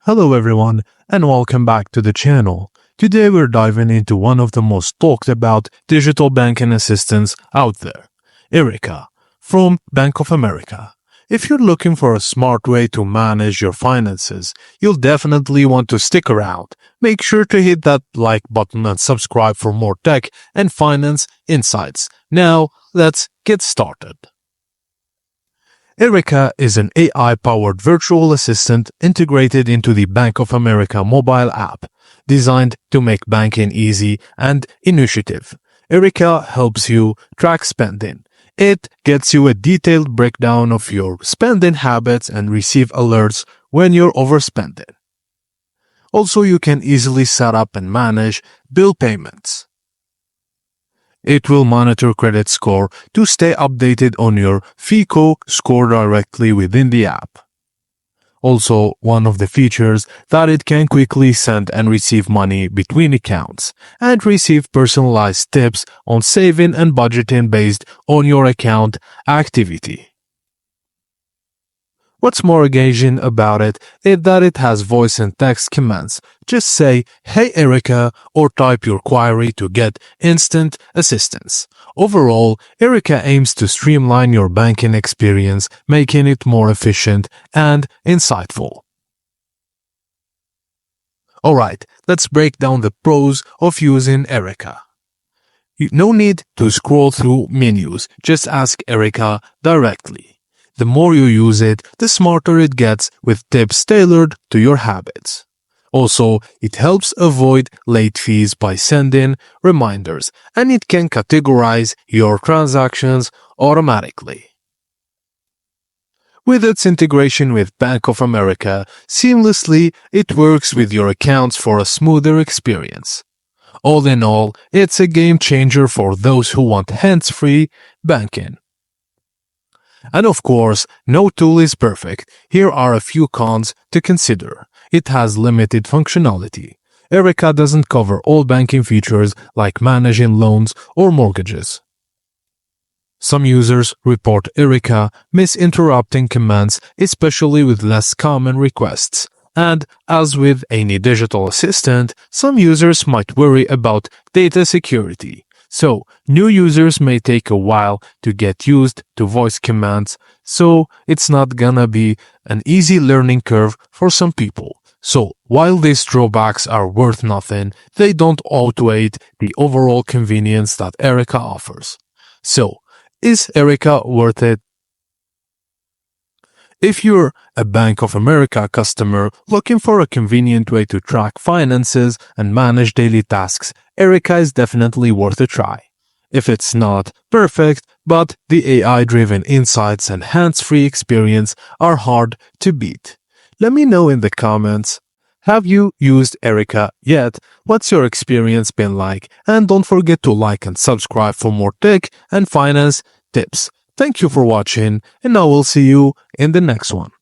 Hello everyone and welcome back to the channel. Today we're diving into one of the most talked about digital banking assistants out there, Erica from Bank of America. If you're looking for a smart way to manage your finances, you'll definitely want to stick around. Make sure to hit that like button and subscribe for more tech and finance insights. Now, let's get started. Erica is an AI-powered virtual assistant integrated into the Bank of America mobile app, designed to make banking easy and intuitive. Erica helps you track spending. It gets you a detailed breakdown of your spending habits and receive alerts when you're overspending. Also, you can easily set up and manage bill payments. It will monitor credit score to stay updated on your FICO score directly within the app. Also, one of the features that it can quickly send and receive money between accounts and receive personalized tips on saving and budgeting based on your account activity. What's more engaging about it is that it has voice and text commands. Just say, "Hey Erica," or type your query to get instant assistance. Overall, Erica aims to streamline your banking experience, making it more efficient and insightful. Alright, let's break down the pros of using Erica. No need to scroll through menus, just ask Erica directly. The more you use it, the smarter it gets with tips tailored to your habits. Also, it helps avoid late fees by sending reminders, and it can categorize your transactions automatically. With its integration with Bank of America seamlessly, it works with your accounts for a smoother experience. All in all, it's a game changer for those who want hands-free banking. And of course, no tool is perfect. Here are a few cons to consider. It has limited functionality. Erica doesn't cover all banking features like managing loans or mortgages. Some users report Erica misinterrupting commands, especially with less common requests. And as with any digital assistant, some users might worry about data security. So, new users may take a while to get used to voice commands, so it's not gonna be an easy learning curve for some people. So, while these drawbacks are worth nothing, they don't outweigh the overall convenience that Erica offers. So, is Erica worth it? If you're a Bank of America customer looking for a convenient way to track finances and manage daily tasks, Erica is definitely worth a try. If it's not perfect, but the AI-driven insights and hands-free experience are hard to beat. Let me know in the comments. Have you used Erica yet? What's your experience been like? And don't forget to like and subscribe for more tech and finance tips. Thank you for watching, and I will see you in the next one.